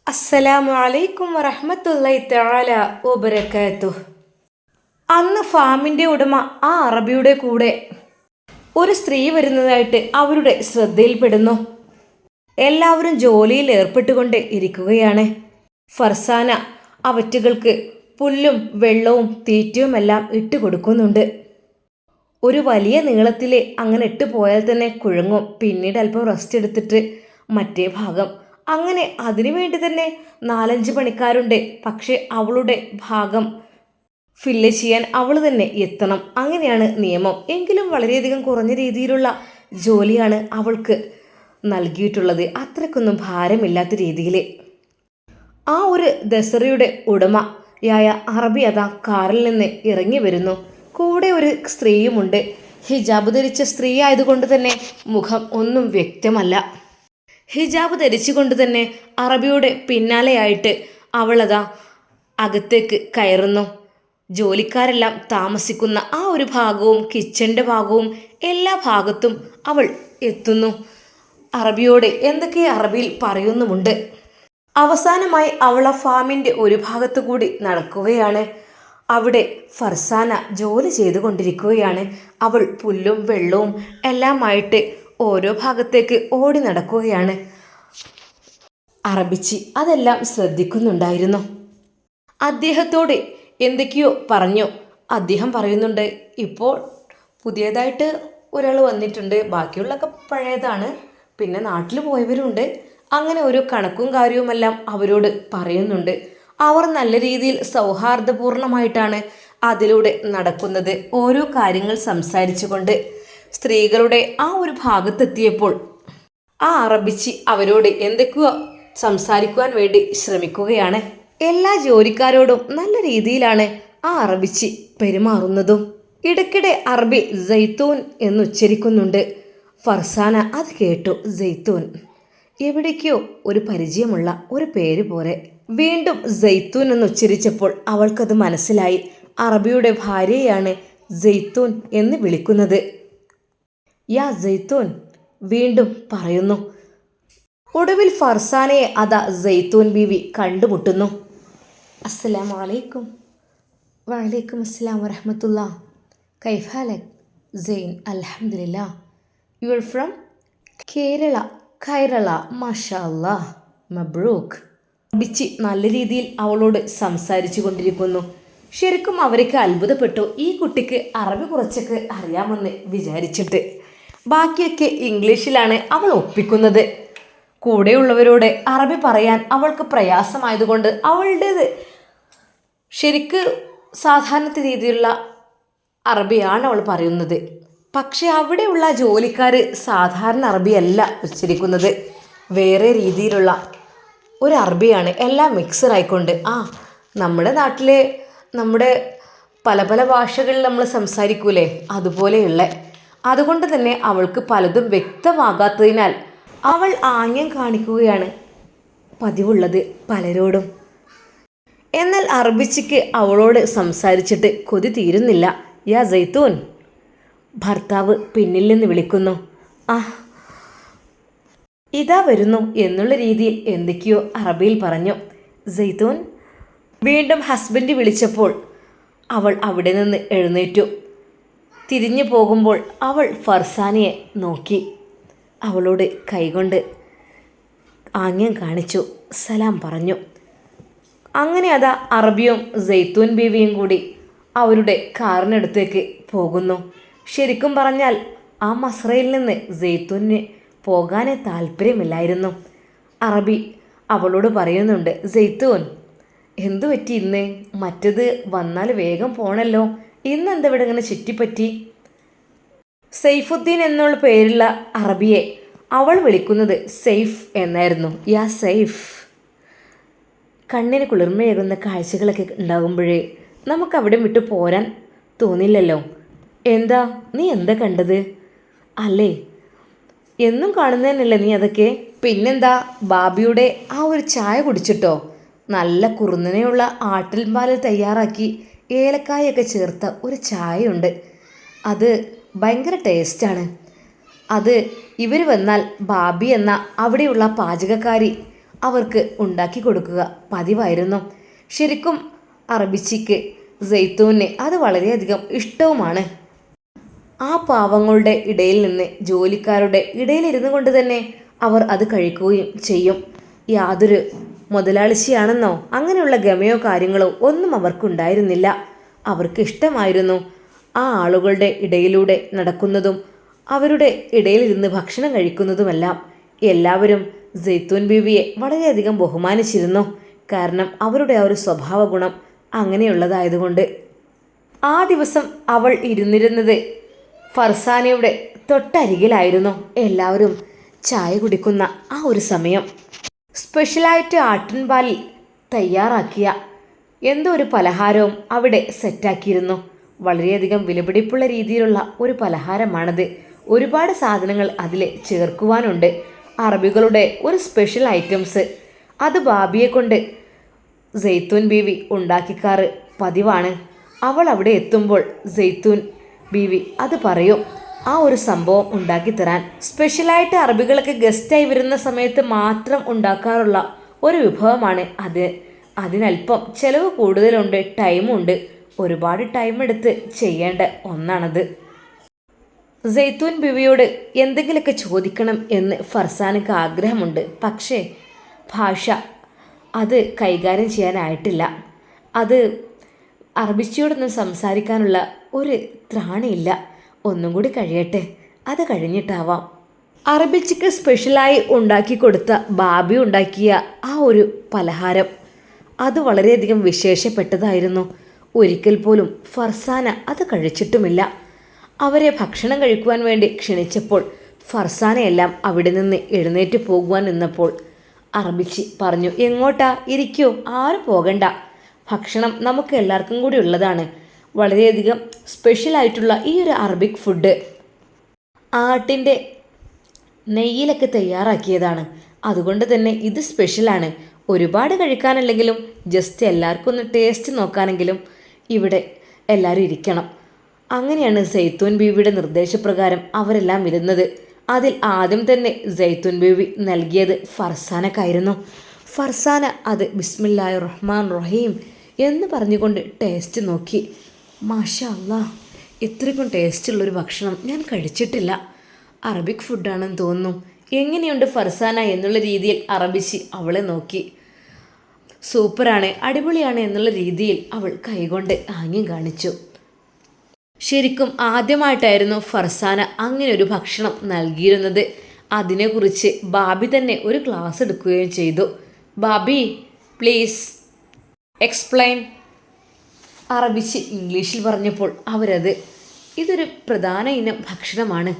അസ്സലാമു അലൈക്കും വറഹ്മത്തുള്ളാഹി തആല വബറകാതുഹു. അന്ന് ഫാമിൻ്റെ ഉടമ ആ അറബിയുടെ കൂടെ ഒരു സ്ത്രീ വരുന്നതായിട്ട് അവരുടെ ശ്രദ്ധയിൽപ്പെടുന്നു. എല്ലാവരും ജോലിയിൽ ഏർപ്പെട്ടുകൊണ്ട് ഇരിക്കുകയാണ്. ഫർസാന അവറ്റുകൾക്ക് പുല്ലും വെള്ളവും തീറ്റയുമെല്ലാം ഇട്ട് കൊടുക്കുന്നുണ്ട്. ഒരു വലിയ നീളത്തിൽ അങ്ങനെ ഇട്ട് പോയാൽ തന്നെ കുഴങ്ങും. പിന്നീട് അല്പം റെസ്റ്റ് എടുത്തിട്ട് മറ്റേ ഭാഗം അങ്ങനെ അതിനുവേണ്ടി തന്നെ 4-5 പണിക്കാരുണ്ട്. പക്ഷെ അവളുടെ ഭാഗം ഫില്ല് ചെയ്യാൻ അവൾ തന്നെ എത്തണം. അങ്ങനെയാണ് നിയമം. എങ്കിലും വളരെയധികം കുറഞ്ഞ രീതിയിലുള്ള ജോലിയാണ് അവൾക്ക് നൽകിയിട്ടുള്ളത്. അത്രയ്ക്കൊന്നും ഭാരമില്ലാത്ത രീതിയിൽ. ആ ഒരു ദസറയുടെ ഉടമയായ അറബി അതാ കാറിൽ നിന്ന് ഇറങ്ങി വരുന്നു. കൂടെ ഒരു സ്ത്രീയുമുണ്ട്. ഹിജാബ് ധരിച്ച സ്ത്രീ ആയതുകൊണ്ട് തന്നെ മുഖം ഒന്നും വ്യക്തമല്ല. ഹിജാബ് ധരിച്ചുകൊണ്ട് തന്നെ അറബിയുടെ പിന്നാലെയായിട്ട് അവളതാ അകത്തേക്ക് കയറുന്നു. ജോലിക്കാരെല്ലാം താമസിക്കുന്ന ആ ഒരു ഭാഗവും കിച്ചൻ്റെ ഭാഗവും എല്ലാ ഭാഗത്തും അവൾ എത്തുന്നു. അറബിയോട് എന്തൊക്കെ അറബിയിൽ പറയുന്നുമുണ്ട്. അവസാനമായി അവൾ ആ ഫാമിൻ്റെ ഒരു ഭാഗത്തു കൂടി നടക്കുകയാണ്. അവിടെ ഫർസാന ജോലി ചെയ്തുകൊണ്ടിരിക്കുകയാണ്. അവൾ പുല്ലും വെള്ളവും എല്ലാമായിട്ട് ഓരോ ഭാഗത്തേക്ക് ഓടി നടക്കുകയാണ്. അറബിച്ചി അതെല്ലാം ശ്രദ്ധിക്കുന്നുണ്ടായിരുന്നു. അദ്ദേഹത്തോട് എന്തൊക്കെയോ പറഞ്ഞു. അദ്ദേഹം പറയുന്നുണ്ട്, ഇപ്പോൾ പുതിയതായിട്ട് ഒരാൾ വന്നിട്ടുണ്ട്, ബാക്കിയുള്ളതൊക്കെ പഴയതാണ്, പിന്നെ നാട്ടിൽ പോയവരുണ്ട്. അങ്ങനെ ഒരു കണക്കും കാര്യവുമെല്ലാം അവരോട് പറയുന്നുണ്ട്. അവർ നല്ല രീതിയിൽ സൗഹാർദ്ദപൂർണമായിട്ടാണ് അതിലൂടെ നടക്കുന്നത്. ഓരോ കാര്യങ്ങൾ സംസാരിച്ചുകൊണ്ട് സ്ത്രീകളുടെ ആ ഒരു ഭാഗത്തെത്തിയപ്പോൾ ആ അറബിച്ചി അവരോട് എന്തൊക്കെയോ സംസാരിക്കുവാൻ വേണ്ടി ശ്രമിക്കുകയാണ്. എല്ലാ ജോലിക്കാരോടും നല്ല രീതിയിലാണ് ആ അറബിച്ചി പെരുമാറുന്നതും. ഇടയ്ക്കിടെ അറബി സൈത്തൂൻ എന്നുച്ചരിക്കുന്നുണ്ട്. ഫർസാന അത് കേട്ടു. സൈത്തൂൻ എവിടേക്കോ ഒരു പരിചയമുള്ള ഒരു പേര് പോലെ. വീണ്ടും സൈത്തൂൻ എന്നുച്ചരിച്ചപ്പോൾ അവൾക്കത് മനസ്സിലായി. അറബിയുടെ ഭാര്യയാണ് സൈത്തൂൻ എന്ന് വിളിക്കുന്നത്. യാ സൈത്തൂൻ വീണ്ടും പറയുന്നു. ഒടുവിൽ ഫർസാനയെ അതാ സൈത്തൂൻ ബീവി കണ്ടുമുട്ടുന്നു. അസ്സലാമു അലൈക്കും. വഅലൈക്കും അസ്സലാം വറഹ്മത്തുള്ളാഹ്. കൈഫ ഹാലക്? സൈൻ അൽഹംദുലില്ലാ. You are from Kerala? കൈറള. മാഷാ അല്ലാഹ്. മബ്രൂക്ക്. ബിച്ചി നല്ല രീതിയിൽ അവളോട് സംസാരിച്ചു കൊണ്ടിരിക്കുന്നു. ശരിക്കും അവർക്ക് അത്ഭുതപ്പെട്ടു. ഈ കുട്ടിക്ക് അറബി കുറച്ചൊക്കെ അറിയാമെന്ന് വിചാരിച്ചിട്ട്. ബാക്കിയൊക്കെ ഇംഗ്ലീഷിലാണ് അവൾ ഒപ്പിക്കുന്നത്. കൂടെയുള്ളവരോട് അറബി പറയാൻ അവൾക്ക് പ്രയാസമായതുകൊണ്ട് അവളുടേത് ശരിക്ക് സാധാരണ രീതിയിലുള്ള അറബിയാണ് അവൾ പറയുന്നത്. പക്ഷെ അവിടെയുള്ള ജോലിക്കാർ സാധാരണ അറബിയല്ല ഉച്ചരിക്കുന്നത്, വേറെ രീതിയിലുള്ള ഒരു അറബിയാണ്. എല്ലാം മിക്സഡ് ആയിക്കൊണ്ട് നമ്മുടെ നാട്ടിൽ നമ്മുടെ പല പല ഭാഷകളിൽ നമ്മൾ സംസാരിക്കൂലേ, അതുപോലെയുള്ള. അതുകൊണ്ട് തന്നെ അവൾക്ക് പലതും വ്യക്തമാകാത്തതിനാൽ അവൾ ആംഗ്യം കാണിക്കുകയാണ് പതിവുള്ളത് പലരോടും. എന്നാൽ അറബിച്ചിക്ക് അവളോട് സംസാരിച്ചിട്ട് കൊതി തീരുന്നില്ല. യാ സൈത്തൂൻ. ഭർത്താവ് പിന്നിൽ നിന്ന് വിളിക്കുന്നു. ഇതാ വരുന്നു എന്നുള്ള രീതിയിൽ എന്തൊക്കെയോ അറബിയിൽ പറഞ്ഞു. സൈത്തൂൻ. വീണ്ടും ഹസ്ബൻഡ് വിളിച്ചപ്പോൾ അവൾ അവിടെ നിന്ന് എഴുന്നേറ്റു. തിരിഞ്ഞു പോകുമ്പോൾ അവൾ ഫർസാനയെ നോക്കി. അവളോട് കൈകൊണ്ട് ആംഗ്യം കാണിച്ചു. സലാം പറഞ്ഞു. അങ്ങനെ അതാ അറബിയും സൈത്തൂൻ ബീവിയും കൂടി അവരുടെ കാറിനടുത്തേക്ക് പോകുന്നു. ശരിക്കും പറഞ്ഞാൽ ആ മസ്രയിൽ നിന്ന് സൈത്തൂന് പോകാനേ താല്പര്യമില്ലായിരുന്നു. അറബി അവളോട് പറയുന്നുണ്ട്, സൈത്തൂൻ എന്തു പറ്റി ഇന്ന്? മറ്റത് വന്നാൽ വേഗം പോണല്ലോ, ഇന്നെന്താ ഇവിടെ ഇങ്ങനെ ചുറ്റിപ്പറ്റി? സൈഫുദ്ദീൻ എന്നുള്ള പേരുള്ള അറബിയെ അവൾ വിളിക്കുന്നത് സെയ്ഫ് എന്നായിരുന്നു. യാ സെയ്ഫ്. കണ്ണിന് കുളിർമയേകുന്ന കാഴ്ചകളൊക്കെ ഉണ്ടാകുമ്പോഴേ നമുക്കവിടെ വിട്ടു പോരാൻ തോന്നില്ലല്ലോ. എന്താ നീ എന്താ കണ്ടത്? അല്ലേ, എന്നും കാണുന്നതന്നെയല്ലേ നീ അതൊക്കെ? പിന്നെന്താ, ബാബിയുടെ ആ ഒരു ചായ കുടിച്ചിട്ടോ? നല്ല കുറുന്നനെയുള്ള ആട്ടിൻപാൽ തയ്യാറാക്കി ഏലക്കായൊക്കെ ചേർത്ത ഒരു ചായയുണ്ട്. അത് ഭയങ്കര ടേസ്റ്റാണ്. അത് ഇവർ വന്നാൽ ബാബി എന്ന അവിടെയുള്ള പാചകക്കാരി അവർക്ക് ഉണ്ടാക്കി കൊടുക്കുക പതിവായിരുന്നു. ശരിക്കും അറബിച്ചിക്ക് ജെയ്ത്തൂനെ അത് വളരെയധികം ഇഷ്ടവുമാണ്. ആ പാവങ്ങളുടെ ഇടയിൽ നിന്ന്, ജോലിക്കാരുടെ ഇടയിലിരുന്നു കൊണ്ട് തന്നെ അവർ അത് കഴിക്കുകയും ചെയ്യും. യാതൊരു മുതലാളിച്ചിയാണെന്നോ അങ്ങനെയുള്ള ഗമയോ കാര്യങ്ങളോ ഒന്നും അവർക്കുണ്ടായിരുന്നില്ല. അവർക്ക് ഇഷ്ടമായിരുന്നു ആ ആളുകളുടെ ഇടയിലൂടെ നടക്കുന്നതും അവരുടെ ഇടയിലിരുന്ന് ഭക്ഷണം കഴിക്കുന്നതുമെല്ലാം. എല്ലാവരും ജെയ്ത്തൂൻ ബീവിയെ വളരെയധികം ബഹുമാനിച്ചിരുന്നു. കാരണം അവരുടെ ആ ഒരു സ്വഭാവ ഗുണം അങ്ങനെയുള്ളതായതുകൊണ്ട്. ആ ദിവസം അവൾ ഇരുന്നിരുന്നത് ഫർസാനയുടെ തൊട്ടരികിലായിരുന്നു. എല്ലാവരും ചായ കുടിക്കുന്ന ആ ഒരു സമയം സ്പെഷ്യലായിട്ട് ആട്ടിൻപാലിൽ തയ്യാറാക്കിയ എന്തോ ഒരു പലഹാരവും അവിടെ സെറ്റാക്കിയിരുന്നു. വളരെയധികം വിലപിടിപ്പുള്ള രീതിയിലുള്ള ഒരു പലഹാരമാണത്. ഒരുപാട് സാധനങ്ങൾ അതിൽ ചേർക്കുവാനുണ്ട്. അറബികളുടെ ഒരു സ്പെഷ്യൽ ഐറ്റംസ്. അത് ബാബിയെ കൊണ്ട് ജെയ്ത്തൂൻ ബീവി ഉണ്ടാക്കിക്കാറ് പതിവാണ്. അവൾ അവിടെ എത്തുമ്പോൾ ജെയ്ത്തൂൻ ബീവി അത് പറയും, ആ ഒരു സംഭവം ഉണ്ടാക്കിത്തരാൻ. സ്പെഷ്യലായിട്ട് അറബികളൊക്കെ ഗസ്റ്റായി വരുന്ന സമയത്ത് മാത്രം ഉണ്ടാക്കാറുള്ള ഒരു വിഭവമാണ് അത്. അതിനല്പം ചിലവ് കൂടുതലുണ്ട്, ടൈമുണ്ട്. ഒരുപാട് ടൈം എടുത്ത് ചെയ്യേണ്ട ഒന്നാണത്. ജെയ്ത്തൂൻ ബീവിയോട് എന്തെങ്കിലുമൊക്കെ ചോദിക്കണം എന്ന് ഫർസാനക്ക് ആഗ്രഹമുണ്ട്. പക്ഷേ ഭാഷ അത് കൈകാര്യം ചെയ്യാനായിട്ടില്ല. അത് അറബിച്ചിയോടൊന്നും സംസാരിക്കാനുള്ള ഒരു ത്രാണിയില്ല. ഒന്നും കൂടി കഴിയട്ടെ, അത് കഴിഞ്ഞിട്ടാവാം. അറബിച്ചിക്ക് സ്പെഷ്യലായി ഉണ്ടാക്കി കൊടുത്ത ബാബി ഉണ്ടാക്കിയ ആ ഒരു പലഹാരം അത് വളരെയധികം വിശേഷപ്പെട്ടതായിരുന്നു. ഒരിക്കൽ പോലും ഫർസാന അത് കഴിച്ചിട്ടുമില്ല. അവരെ ഭക്ഷണം കഴിക്കുവാൻ വേണ്ടി ക്ഷണിച്ചപ്പോൾ ഫർസാനയെല്ലാം അവിടെ നിന്ന് എഴുന്നേറ്റ് പോകുവാൻ നിന്നപ്പോൾ അറബിച്ചി പറഞ്ഞു, എങ്ങോട്ടാ, ഇരിക്കൂ, ആരും പോകണ്ട. ഭക്ഷണം നമുക്ക് എല്ലാവർക്കും കൂടി ഉള്ളതാണ്. വളരെയധികം സ്പെഷ്യലായിട്ടുള്ള ഈ ഒരു അറബിക് ഫുഡ് ആട്ടിൻ്റെ നെയ്യിലൊക്കെ തയ്യാറാക്കിയതാണ്. അതുകൊണ്ട് തന്നെ ഇത് സ്പെഷ്യലാണ്. ഒരുപാട് കഴിക്കാനല്ലെങ്കിലും ജസ്റ്റ് എല്ലാവർക്കും ഒന്ന് ടേസ്റ്റ് നോക്കാനെങ്കിലും ഇവിടെ എല്ലാവരും ഇരിക്കണം. അങ്ങനെയാണ് ജെയ്ത്തൂൻ ബീവിയുടെ നിർദ്ദേശപ്രകാരം അവരെല്ലാം ഇരുന്നത്. അതിൽ ആദ്യം തന്നെ ജെയ്ത്തൂൻ ബീവി നൽകിയത് ഫർസാനക്കായിരുന്നു. ഫർസാന അത് ബിസ്മില്ലാഹിർ റഹ്മാൻ റഹീം എന്ന് പറഞ്ഞുകൊണ്ട് ടേസ്റ്റ് നോക്കി. മാഷാ അല്ലാ, ഇത്രയ്ക്കും ടേസ്റ്റുള്ളൊരു ഭക്ഷണം ഞാൻ കഴിച്ചിട്ടില്ല. അറബിക് ഫുഡാണെന്ന് തോന്നുന്നു. എങ്ങനെയുണ്ട് ഫർസാന എന്നുള്ള രീതിയിൽ അറബിച്ചി അവളെ നോക്കി. സൂപ്പറാണ്, അടിപൊളിയാണ് എന്നുള്ള രീതിയിൽ അവൾ കൈകൊണ്ട് ആംഗ്യം കാണിച്ചു. ശരിക്കും ആദ്യമായിട്ടായിരുന്നു ഫർസാന അങ്ങനെ ഒരു ഭക്ഷണം നൽകിയിരുന്നത്. അതിനെക്കുറിച്ച് ബാബി തന്നെ ഒരു ക്ലാസ് എടുക്കുകയും ചെയ്തു. ബാബി പ്ലീസ് എക്സ്പ്ലെയിൻ. അറബിച്ച് ഇംഗ്ലീഷിൽ പറഞ്ഞപ്പോൾ അവരത് ഇതൊരു പ്രധാന ഇനം ഭക്ഷണമാണ്.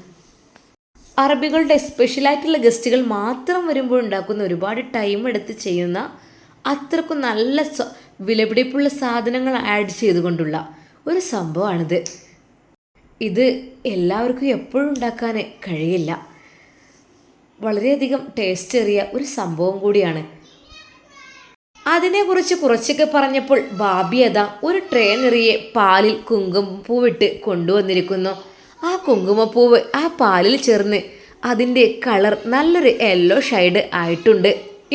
അറബികളുടെ സ്പെഷ്യലായിട്ടുള്ള ഗസ്റ്റുകൾ മാത്രം വരുമ്പോൾ ഉണ്ടാക്കുന്ന, ഒരുപാട് ടൈം എടുത്ത് ചെയ്യുന്ന, അത്രക്കും നല്ല വിലപിടിപ്പുള്ള സാധനങ്ങൾ ആഡ് ചെയ്തുകൊണ്ടുള്ള ഒരു സംഭവമാണിത്. ഇത് എല്ലാവർക്കും എപ്പോഴും ഉണ്ടാക്കാൻ കഴിയില്ല. വളരെയധികം ടേസ്റ്റേറിയ ഒരു സംഭവം കൂടിയാണ്. അതിനെക്കുറിച്ച് കുറച്ചൊക്കെ പറഞ്ഞപ്പോൾ ബാബി അതാ ഒരു ട്രേ നിറയെ പാലിൽ കുങ്കുമപ്പൂവിട്ട് കൊണ്ടുവന്നിരിക്കുന്നു. ആ കുങ്കുമപ്പൂവ് ആ പാലിൽ ചേർന്ന് അതിൻ്റെ കളർ നല്ലൊരു യെല്ലോ ഷെയ്ഡ് ആയിട്ടുണ്ട്.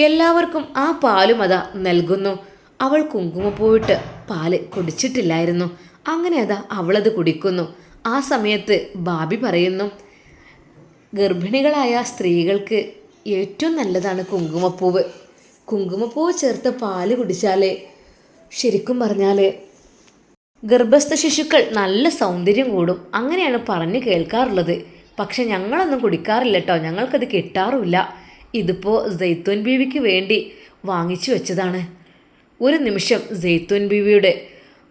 എല്ലാവർക്കും ആ പാലും അതാ നൽകുന്നു. അവൾ കുങ്കുമപ്പൂവിട്ട് പാല് കുടിച്ചിട്ടില്ലായിരുന്നു. അങ്ങനെ അതാ അവളത് കുടിക്കുന്നു. ആ സമയത്ത് ബാബി പറയുന്നു, ഗർഭിണികളായ സ്ത്രീകൾക്ക് ഏറ്റവും നല്ലതാണ് കുങ്കുമപ്പൂവ്. കുങ്കുമപ്പൂവ് ചേർത്ത് പാല് കുടിച്ചാൽ ശരിക്കും പറഞ്ഞാൽ ഗർഭസ്ഥ ശിശുക്കൾ നല്ല സൗന്ദര്യം കൂടും. അങ്ങനെയാണ് പറഞ്ഞു കേൾക്കാറുള്ളത്. പക്ഷെ ഞങ്ങളൊന്നും കുടിക്കാറില്ല കേട്ടോ, ഞങ്ങൾക്കത് കിട്ടാറുമില്ല. ഇതിപ്പോൾ ജെയ്ത്തൂൻ ബീവിക്ക് വേണ്ടി വാങ്ങിച്ചു വെച്ചതാണ്. ഒരു നിമിഷം ജെയ്ത്തൂൻ ബീവിയുടെ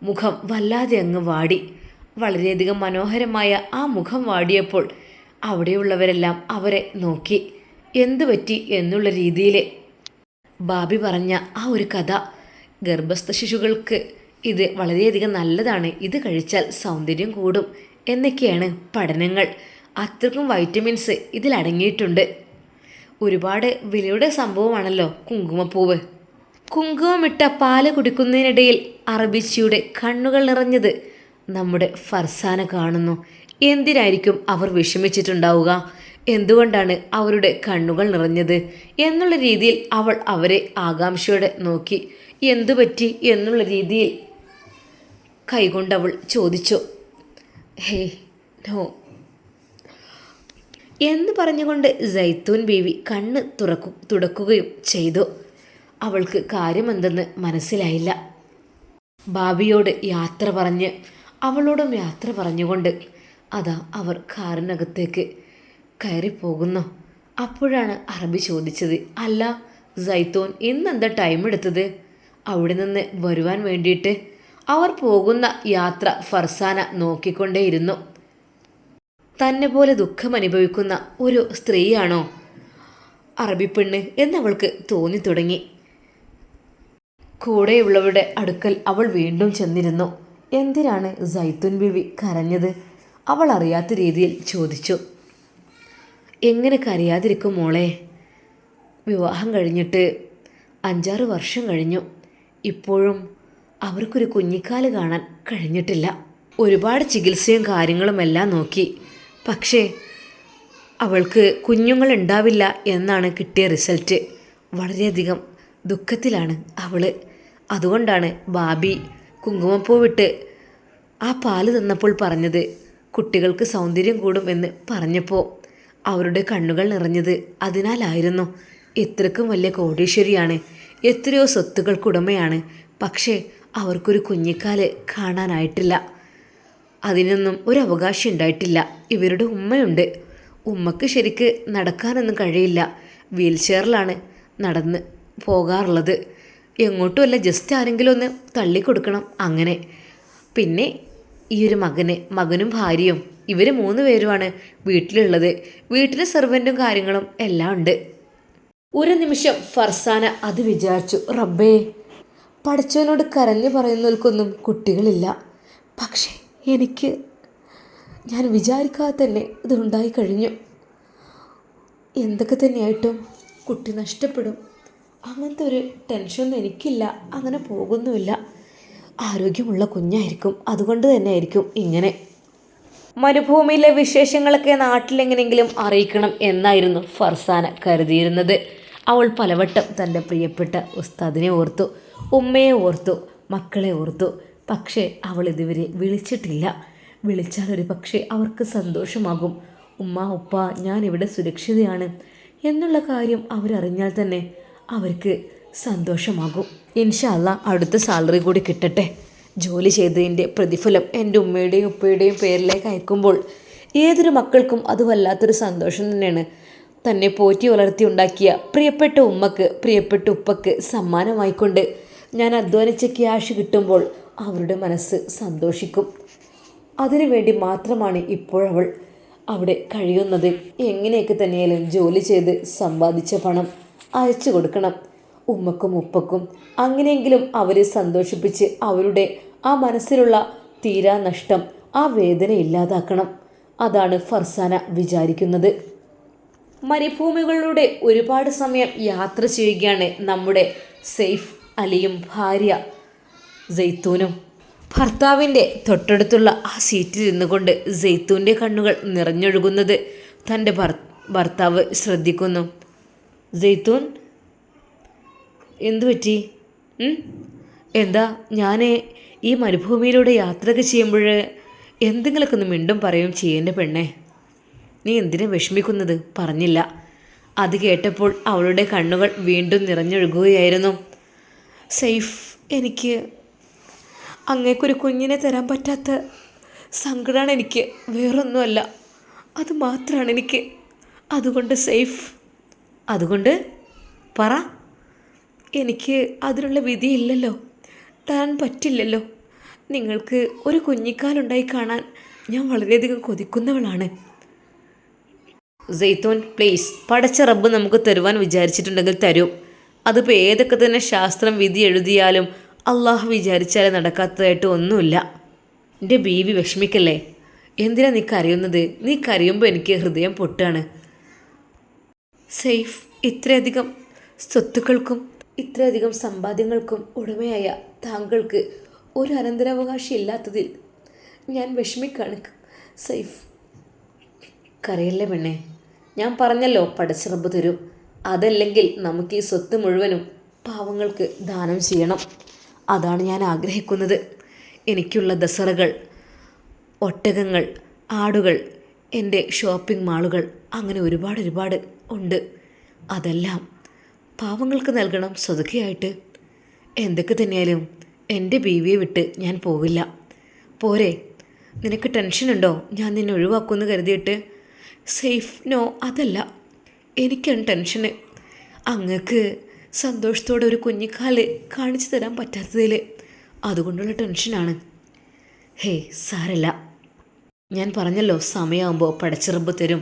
മുഖം വല്ലാതെ അങ്ങ് വാടി. വളരെയധികം മനോഹരമായ ആ മുഖം വാടിയപ്പോൾ അവിടെയുള്ളവരെല്ലാം അവരെ നോക്കി. എന്തു പറ്റി എന്നുള്ള രീതിയിൽ ബാബി പറഞ്ഞ ആ ഒരു കഥ, ഗർഭസ്ഥ ശിശുക്കൾക്ക് ഇത് വളരെയധികം നല്ലതാണ്, ഇത് കഴിച്ചാൽ സൗന്ദര്യം കൂടും എന്നൊക്കെയാണ് പഠനങ്ങൾ. അത്രക്കും വൈറ്റമിൻസ് ഇതിലടങ്ങിയിട്ടുണ്ട്. ഒരുപാട് വിലയുടെ സംഭവമാണല്ലോ കുങ്കുമപ്പൂവ്. കുങ്കുമമിട്ട പാല് കുടിക്കുന്നതിനിടയിൽ അറബിച്ചിയുടെ കണ്ണുകൾ നിറഞ്ഞത് നമ്മുടെ ഫർസാന കാണുന്നു. എന്തിനായിരിക്കും അവർ വിഷമിച്ചിട്ടുണ്ടാവുക? എന്തുകൊണ്ടാണ് അവരുടെ കണ്ണുകൾ നിറഞ്ഞത് എന്നുള്ള രീതിയിൽ അവൾ അവരെ ആകാംക്ഷയോടെ നോക്കി. എന്തു പറ്റി എന്നുള്ള രീതിയിൽ കൈകൊണ്ടവൾ ചോദിച്ചു. ഹേയ് നോ എന്ന് പറഞ്ഞുകൊണ്ട് സൈത്തൂൻ ബീവി കണ്ണ് തുടക്കുകയും ചെയ്തു. അവൾക്ക് കാര്യമെന്തെന്ന് മനസ്സിലായില്ല. ഭാബിയോട് യാത്ര പറഞ്ഞ് അവളോടും യാത്ര പറഞ്ഞുകൊണ്ട് അതാ അവർ കാറിനകത്തേക്ക് കയറിപ്പോകുന്നു. അപ്പോഴാണ് അറബി ചോദിച്ചത്, അല്ല സൈത്തൂൻ ഇന്നെന്താ ടൈം എടുത്തത് അവിടെ നിന്ന് വരുവാൻ വേണ്ടിയിട്ട്? അവർ പോകുന്ന യാത്ര ഫർസാന നോക്കിക്കൊണ്ടേയിരുന്നു. തന്നെ പോലെ ദുഃഖമനുഭവിക്കുന്ന ഒരു സ്ത്രീയാണോ അറബി പെണ്ണ് എന്നവൾക്ക് തോന്നി തുടങ്ങി. കൂടെയുള്ളവരുടെ അടുക്കൽ അവൾ വീണ്ടും ചെന്നിരുന്നു. എന്തിനാണ് സൈത്തൂൻ ബീവി കരഞ്ഞത്? അവൾ അറിയാത്ത രീതിയിൽ ചോദിച്ചു. എങ്ങനെ കരയാതിരിക്കും മോളെ? വിവാഹം കഴിഞ്ഞിട്ട് 5-6 വർഷം കഴിഞ്ഞു. ഇപ്പോഴും അവർക്കൊരു കുഞ്ഞിക്കാല് കാണാൻ കഴിഞ്ഞിട്ടില്ല. ഒരുപാട് ചികിത്സയും കാര്യങ്ങളും എല്ലാം നോക്കി. പക്ഷേ അവൾക്ക് കുഞ്ഞുങ്ങളുണ്ടാവില്ല എന്നാണ് കിട്ടിയ റിസൾട്ട്. വളരെയധികം ദുഃഖത്തിലാണ് അവൾ. അതുകൊണ്ടാണ് ഭാബി കുങ്കുമപ്പൂവിട്ട് ആ പാല് തന്നപ്പോൾ പറഞ്ഞത് കുട്ടികൾക്ക് സൗന്ദര്യം കൂടും എന്ന് പറഞ്ഞപ്പോൾ അവരുടെ കണ്ണുകൾ നിറഞ്ഞത് അതിനാലായിരുന്നു. ഇത്രക്കും വലിയ കോടീശ്വരിയാണ്, എത്രയോ സ്വത്തുക്കൾക്കുടമയാണ്. പക്ഷേ അവർക്കൊരു കുഞ്ഞിക്കാല് കാണാനായിട്ടില്ല. അതിനൊന്നും ഒരു അവകാശം ഉണ്ടായിട്ടില്ല. ഇവരുടെ ഉമ്മയുണ്ട്. ഉമ്മക്ക് ശരിക്ക് നടക്കാനൊന്നും കഴിയില്ല. വീൽ ചെയറിലാണ് നടന്ന് പോകാറുള്ളത്. എങ്ങോട്ടുമല്ല, ജസ്റ്റ് ആരെങ്കിലും ഒന്ന് തള്ളിക്കൊടുക്കണം അങ്ങനെ. പിന്നെ ഈ ഒരു മകനും ഭാര്യയും ഇവർ 3 പേരുമാണ് വീട്ടിലുള്ളത്. വീട്ടിലെ സെർവൻറ്റും കാര്യങ്ങളും എല്ലാം ഉണ്ട്. ഒരു നിമിഷം ഫർസാന അത് വിചാരിച്ചു, റബ്ബേ, പഠിച്ചവനോട് കരഞ്ഞു പറയുന്നവർക്കൊന്നും കുട്ടികളില്ല. പക്ഷേ ഞാൻ വിചാരിക്കാതെ തന്നെ ഇതുണ്ടായി കഴിഞ്ഞു. എന്തൊക്കെ തന്നെയായിട്ടും കുട്ടി നഷ്ടപ്പെടും, അങ്ങനത്തെ ഒരു ടെൻഷനൊന്നും എനിക്കില്ല. അങ്ങനെ പോകുന്നുമില്ല. ആരോഗ്യമുള്ള കുഞ്ഞായിരിക്കും, അതുകൊണ്ട് തന്നെ ആയിരിക്കും ഇങ്ങനെ. മരുഭൂമിയിലെ വിശേഷങ്ങളൊക്കെ നാട്ടിലെങ്ങനെയെങ്കിലും അറിയിക്കണം എന്നായിരുന്നു ഫർസാന കരുതിയിരുന്നത്. അവൾ പലവട്ടം തൻ്റെ പ്രിയപ്പെട്ട ഉസ്താദിനെ ഓർത്തു, ഉമ്മയെ ഓർത്തു, മക്കളെ ഓർത്തു. പക്ഷേ അവൾ ഇതുവരെ വിളിച്ചിട്ടില്ല. വിളിച്ചാൽ ഒരു പക്ഷേ അവർക്ക് സന്തോഷമാകും. ഉമ്മ, ഉപ്പ, ഞാനിവിടെ സുരക്ഷിതയാണ് എന്നുള്ള കാര്യം അവരറിഞ്ഞാൽ തന്നെ അവർക്ക് സന്തോഷമാകും. ഇൻഷാ അല്ലാ അടുത്ത സാലറി കൂടി കിട്ടട്ടെ. ജോലി ചെയ്തതിൻ്റെ പ്രതിഫലം എൻ്റെ ഉമ്മയുടെയും ഉപ്പയുടെയും പേരിലേക്ക് അയക്കുമ്പോൾ ഏതൊരു മക്കൾക്കും അത് വല്ലാത്തൊരു സന്തോഷം തന്നെയാണ്. തന്നെ പോറ്റി വളർത്തി ഉണ്ടാക്കിയ പ്രിയപ്പെട്ട ഉമ്മക്ക്, പ്രിയപ്പെട്ട ഉപ്പക്ക് സമ്മാനമായിക്കൊണ്ട് ഞാൻ അധ്വാനിച്ച ക്യാഷ് കിട്ടുമ്പോൾ അവരുടെ മനസ്സ് സന്തോഷിക്കും. അതിനുവേണ്ടി മാത്രമാണ് ഇപ്പോഴവൾ അവിടെ കഴിയുന്നത്. എങ്ങനെയൊക്കെ തന്നെയാലും ജോലി ചെയ്ത് സമ്പാദിച്ച പണം അയച്ചു കൊടുക്കണം ഉമ്മക്കും ഉപ്പക്കും. അങ്ങനെയെങ്കിലും അവരെ സന്തോഷിപ്പിച്ച് അവരുടെ ആ മനസ്സിലുള്ള തീരാ നഷ്ടം, ആ വേദന ഇല്ലാതാക്കണം. അതാണ് ഫർസാന വിചാരിക്കുന്നത്. മരുഭൂമികളിലൂടെ ഒരുപാട് സമയം യാത്ര ചെയ്യുകയാണ് നമ്മുടെ സെയ്ഫ് അലിയും ഭാര്യ സൈത്തൂനും. ഭർത്താവിൻ്റെ തൊട്ടടുത്തുള്ള ആ സീറ്റിൽ ഇരുന്നുകൊണ്ട് സൈത്തൂൻ്റെ കണ്ണുകൾ നിറഞ്ഞൊഴുകുന്നത് തൻ്റെ ഭർത്താവ് ശ്രദ്ധിക്കുന്നു. സൈത്തൂൻ, എന്തു പറ്റി? എന്താ? ഞാൻ ഈ മരുഭൂമിയിലൂടെ യാത്രയൊക്കെ ചെയ്യുമ്പോൾ എന്തെങ്കിലുമൊക്കെ ഒന്ന് മിണ്ടും പറയും ചെയ്യേണ്ട പെണ്ണേ. നീ എന്തിനാ വിഷമിക്കുന്നത്? പറഞ്ഞില്ല. അത് കേട്ടപ്പോൾ അവളുടെ കണ്ണുകൾ വീണ്ടും നിറഞ്ഞൊഴുകുകയായിരുന്നു. സെയ്ഫ്, എനിക്ക് അങ്ങേക്കൊരു കുഞ്ഞിനെ തരാൻ പറ്റാത്ത സങ്കടമാണ് എനിക്ക്, വേറൊന്നുമല്ല. അത് മാത്രമാണ് എനിക്ക്. അതുകൊണ്ട് സെയ്ഫ്, അതുകൊണ്ട് പറ. എനിക്ക് അതിനുള്ള വിധിയില്ലല്ലോ, തരാൻ പറ്റില്ലല്ലോ. നിങ്ങൾക്ക് ഒരു കുഞ്ഞിക്കാലുണ്ടായി കാണാൻ ഞാൻ വളരെയധികം കൊതിക്കുന്നവളാണ്. സൈത്തൂൻ, പ്ലീസ്, പടച്ച റബ്ബ് നമുക്ക് തരുവാൻ വിചാരിച്ചിട്ടുണ്ടെങ്കിൽ തരും. അതിപ്പോൾ ഏതൊക്കെ തന്നെ ശാസ്ത്രം വിധി എഴുതിയാലും അള്ളാഹു വിചാരിച്ചാലും നടക്കാത്തതായിട്ട് ഒന്നുമില്ല. എൻ്റെ ബീവി വിഷമിക്കല്ലേ. എന്തിനാ നീ കരയുന്നത്? നീ കരയുമ്പോൾ എനിക്ക് ഹൃദയം പൊട്ടാണ്. സെയ്ഫ്, ഇത്രയധികം സ്വത്തുക്കൾക്കും ഇത്രയധികം സമ്പാദ്യങ്ങൾക്കും ഉടമയായ താങ്കൾക്ക് ഒരു അനന്തരാവകാശി ഇല്ലാത്തതിൽ ഞാൻ വിഷമിക്കാണ്. സെയ്ഫ്, കരയല്ലേ പെണ്ണേ. ഞാൻ പറഞ്ഞല്ലോ പടച്ചിറമ്പ് തരും. അതല്ലെങ്കിൽ നമുക്ക് ഈ സ്വത്ത് മുഴുവനും പാവങ്ങൾക്ക് ദാനം ചെയ്യണം. അതാണ് ഞാൻ ആഗ്രഹിക്കുന്നത്. എനിക്കുള്ള ദസറകൾ, ഒട്ടകങ്ങൾ, ആടുകൾ, എൻ്റെ ഷോപ്പിംഗ് മാളുകൾ, അങ്ങനെ ഒരുപാട് ഉണ്ട്. അതെല്ലാം പാവങ്ങൾക്ക് നൽകണം സ്വതക്കയായിട്ട്. എന്തൊക്കെ തന്നെയാലും എൻ്റെ ബീവിയെ വിട്ട് ഞാൻ പോവില്ല. പോരെ, നിനക്ക് ടെൻഷനുണ്ടോ ഞാൻ നിന്നെ ഒഴിവാക്കുമെന്ന് കരുതിയിട്ട്? സേഫ്, നോ, അതല്ല, എനിക്കാണ് ടെൻഷന്. അങ്ങക്ക് സന്തോഷത്തോടെ ഒരു കുഞ്ഞിക്കാല് കാണിച്ചു തരാൻ പറ്റാത്തതിൽ, അതുകൊണ്ടുള്ള ടെൻഷനാണ്. ഹേ, സാരല്ല. ഞാൻ പറഞ്ഞല്ലോ സമയമാകുമ്പോൾ പടച്ചിറമ്പ് തരും.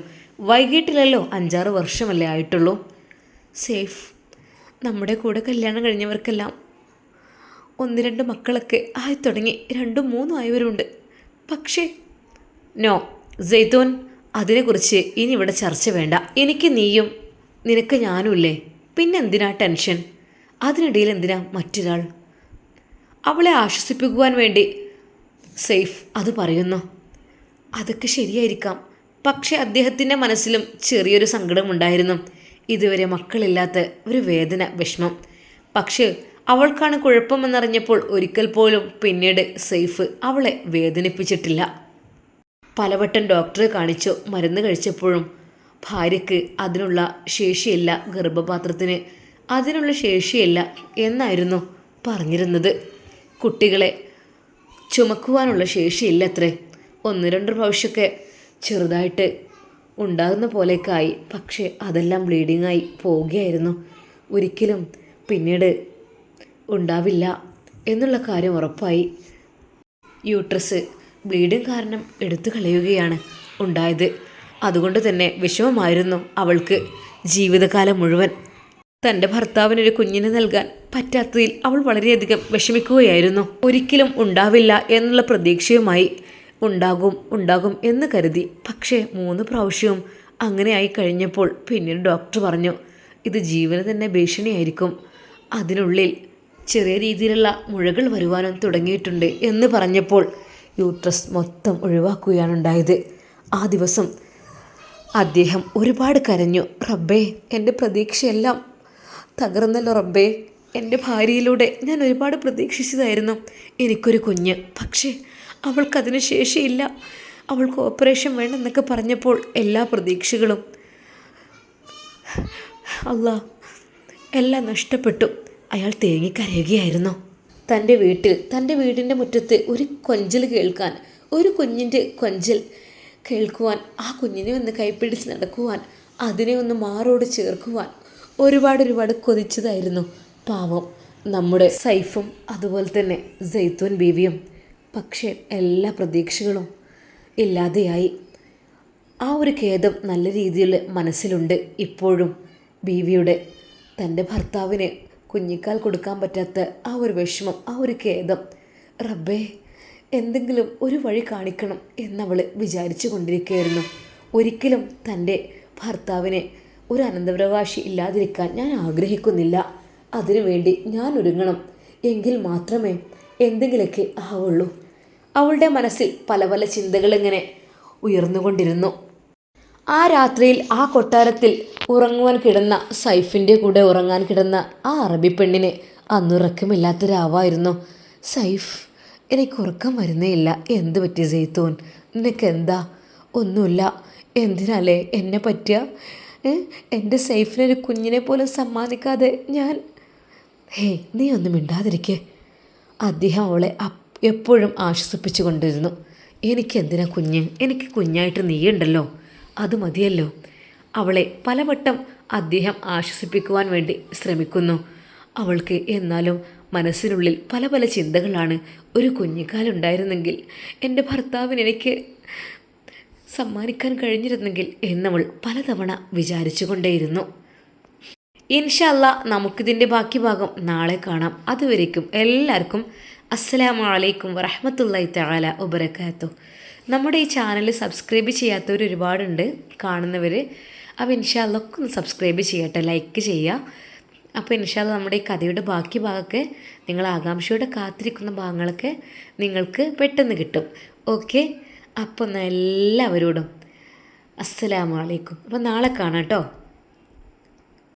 വൈകിട്ടില്ലല്ലോ, 5-6 വർഷമല്ലേ ആയിട്ടുള്ളൂ. സേഫ്, നമ്മുടെ കൂടെ കല്യാണം കഴിഞ്ഞവർക്കെല്ലാം 1-2 മക്കളൊക്കെ ആയി തുടങ്ങി, 2-3 ആയവരുണ്ട്. പക്ഷേ നോ സെയ്തൂൻ, അതിനെക്കുറിച്ച് ഇനി ഇവിടെ ചർച്ച വേണ്ട. എനിക്ക് നീയും നിനക്ക് ഞാനുമില്ലേ, പിന്നെന്തിനാ ടെൻഷൻ? അതിനിടയിൽ എന്തിനാ മറ്റൊരാൾ? അവളെ ആശ്വസിപ്പിക്കുവാൻ വേണ്ടി സേഫ് അത് പറയുന്നു. അതൊക്കെ ശരിയായിരിക്കാം, പക്ഷെ അദ്ദേഹത്തിൻ്റെ മനസ്സിലും ചെറിയൊരു സങ്കടമുണ്ടായിരുന്നു. ഇതുവരെ മക്കളില്ലാത്ത ഒരു വേദന, വിഷമം. പക്ഷേ അവൾക്കാണ് കുഴപ്പമെന്നറിഞ്ഞപ്പോൾ ഒരിക്കൽ പോലും പിന്നീട് സേഫ് അവളെ വേദനിപ്പിച്ചിട്ടില്ല. പലവട്ടം ഡോക്ടറെ കാണിച്ചു, മരുന്ന് കഴിച്ചപ്പോഴും ഭാര്യയ്ക്ക് അതിനുള്ള ശേഷിയില്ല, ഗർഭപാത്രത്തിന് അതിനുള്ള ശേഷിയില്ല എന്നായിരുന്നു പറഞ്ഞിരുന്നത്. കുട്ടികളെ ചുമക്കുവാനുള്ള ശേഷിയില്ലത്രേ. 1-2 പ്രാവശ്യമൊക്കെ ചെറുതായിട്ട് ഉണ്ടാകുന്ന പോലെയൊക്കെയായി, പക്ഷേ അതെല്ലാം ബ്ലീഡിങ്ങായി പോവുകയായിരുന്നു. ഒരിക്കലും പിന്നീട് ഉണ്ടാവില്ല എന്നുള്ള കാര്യം ഉറപ്പായി. യൂട്രസ് ബ്ലീഡിങ് കാരണം എടുത്തു കളയുകയാണ് ഉണ്ടായത്. അതുകൊണ്ട് തന്നെ വിഷമമായിരുന്നു അവൾക്ക് ജീവിതകാലം മുഴുവൻ. തൻ്റെ ഭർത്താവിനൊരു കുഞ്ഞിനെ നൽകാൻ പറ്റാത്തതിൽ അവൾ വളരെയധികം വിഷമിക്കുകയായിരുന്നു. ഒരിക്കലും ഉണ്ടാവില്ല എന്നുള്ള പ്രതീക്ഷയുമായി ഉണ്ടാകും എന്ന് കരുതി. പക്ഷേ 3 പ്രാവശ്യവും അങ്ങനെയായി കഴിഞ്ഞപ്പോൾ പിന്നീട് ഡോക്ടർ പറഞ്ഞു, ഇത് ജീവന് തന്നെ ഭീഷണിയായിരിക്കും, അതിനുള്ളിൽ ചെറിയ രീതിയിലുള്ള മുഴകൾ വരുവാനും തുടങ്ങിയിട്ടുണ്ട് എന്ന് പറഞ്ഞപ്പോൾ യൂട്രസ് മൊത്തം ഒഴിവാക്കുകയാണ് ഉണ്ടായത്. ആ ദിവസം അദ്ദേഹം ഒരുപാട് കരഞ്ഞു. റബ്ബേ, എൻ്റെ പ്രതീക്ഷയെല്ലാം തകർന്നല്ലോ റബ്ബേ. എൻ്റെ ഭാര്യയിലൂടെ ഞാൻ ഒരുപാട് പ്രതീക്ഷിച്ചതായിരുന്നു എനിക്കൊരു കുഞ്ഞ്, പക്ഷേ അവൾക്കതിന് ശേഷിയില്ല, അവൾക്ക് ഓപ്പറേഷൻ വേണമെന്നൊക്കെ പറഞ്ഞപ്പോൾ എല്ലാ പ്രതീക്ഷകളും അല്ലാ എല്ലാം നഷ്ടപ്പെട്ടു. അയാൾ തേങ്ങിക്കരയുകയായിരുന്നു. തൻ്റെ വീടിൻ്റെ മുറ്റത്ത് ഒരു കൊഞ്ചൽ കേൾക്കാൻ, ഒരു കുഞ്ഞിൻ്റെ കൊഞ്ചൽ കേൾക്കുവാൻ, ആ കുഞ്ഞിനെ ഒന്ന് കൈപ്പിടിച്ച് നടക്കുവാൻ, അതിനെ ഒന്ന് മാറോട് ചേർക്കുവാൻ ഒരുപാട് കൊതിച്ചതായിരുന്നു പാവം നമ്മുടെ സൈഫും അതുപോലെ തന്നെ സെയ്തൂൻ ബീവിയും. പക്ഷേ എല്ലാ പ്രതീക്ഷകളും ഇല്ലാതെയായി. ആ ഒരു ഖേദം നല്ല രീതിയിൽ മനസ്സിലുണ്ട് ഇപ്പോഴും ബീവിയുടെ. തൻ്റെ ഭർത്താവിന് കുഞ്ഞിക്കാൽ കൊടുക്കാൻ പറ്റാത്ത ആ ഒരു വിഷമം, ആ ഒരു ഖേദം. റബ്ബേ, എന്തെങ്കിലും ഒരു വഴി കാണിക്കണം എന്നവൾ വിചാരിച്ചു കൊണ്ടിരിക്കുകയായിരുന്നു. ഒരിക്കലും തൻ്റെ ഭർത്താവിനെ ഒരു അനന്തപ്രവാശി ഇല്ലാതിരിക്കാൻ ഞാൻ ആഗ്രഹിക്കുന്നില്ല. അതിനുവേണ്ടി ഞാൻ ഒരുങ്ങണം, എങ്കിൽ മാത്രമേ എന്തെങ്കിലുമൊക്കെ ആവുള്ളൂ. അവളുടെ മനസ്സിൽ പല ചിന്തകളിങ്ങനെ ഉയർന്നുകൊണ്ടിരുന്നു. ആ രാത്രിയിൽ ആ കൊട്ടാരത്തിൽ ഉറങ്ങുവാൻ കിടന്ന സൈഫിൻ്റെ കൂടെ ഉറങ്ങാൻ കിടന്ന ആ അറബി പെണ്ണിന് അന്നുറക്കമില്ലാത്ത രാവായിരുന്നു. സൈഫ്, എനിക്ക് ഉറക്കം വരുന്നേയില്ല. എന്ത് പറ്റി സെയ്തൂൻ? നിനക്കെന്താ? ഒന്നുമില്ല. എന്തിനാലേ എന്നെ പറ്റിയ? എൻ്റെ സൈഫിനൊരു കുഞ്ഞിനെ പോലും സമ്മാനിക്കാതെ ഞാൻ... നീ ഒന്നും മിണ്ടാതിരിക്കേ. അദ്ദേഹം അവളെ എപ്പോഴും ആശ്വസിപ്പിച്ചു കൊണ്ടിരുന്നു. എനിക്കെന്തിനാ കുഞ്ഞ്? എനിക്ക് കുഞ്ഞായിട്ട് നീയുണ്ടല്ലോ, അത് മതിയല്ലോ. അവളെ പലവട്ടം അദ്ദേഹം ആശ്വസിപ്പിക്കുവാൻ വേണ്ടി ശ്രമിക്കുന്നു. അവൾക്ക് എന്നാലും മനസ്സിനുള്ളിൽ പല ചിന്തകളാണ്. ഒരു കുഞ്ഞിക്കാലുണ്ടായിരുന്നെങ്കിൽ, എൻ്റെ ഭർത്താവിന് എനിക്ക് സമ്മാനിക്കാൻ കഴിഞ്ഞിരുന്നെങ്കിൽ എന്നവൾ പലതവണ വിചാരിച്ചു കൊണ്ടേയിരുന്നു. ഇൻഷാ അല്ലാ, നമുക്കിതിൻ്റെ ബാക്കി ഭാഗം നാളെ കാണാം. അതുവരേക്കും എല്ലാവർക്കും അസ്സലാമു അലൈക്കും വറഹ്മത്തുള്ളാഹി തആല വബറകാതുഹു. നമ്മുടെ ഈ ചാനൽ സബ്സ്ക്രൈബ് ചെയ്യാത്തവർ ഒരുപാടുണ്ട് കാണുന്നവർ. അപ്പോൾ ഇൻഷാ അല്ലാ ഒക്കെ ഒന്ന് സബ്സ്ക്രൈബ് ചെയ്യട്ടെ, ലൈക്ക് ചെയ്യുക. അപ്പോൾ ഇൻഷാ അല്ലാ നമ്മുടെ ഈ കഥയുടെ ബാക്കി ഭാഗമൊക്കെ, നിങ്ങൾ ആകാംക്ഷയോടെ കാത്തിരിക്കുന്ന ഭാഗങ്ങളൊക്കെ നിങ്ങൾക്ക് പെട്ടെന്ന് കിട്ടും. ഓക്കെ, അപ്പോൾ എല്ലാവരോടും അസ്സലാമു അലൈക്കും. അപ്പോൾ നാളെ കാണാം കേട്ടോ.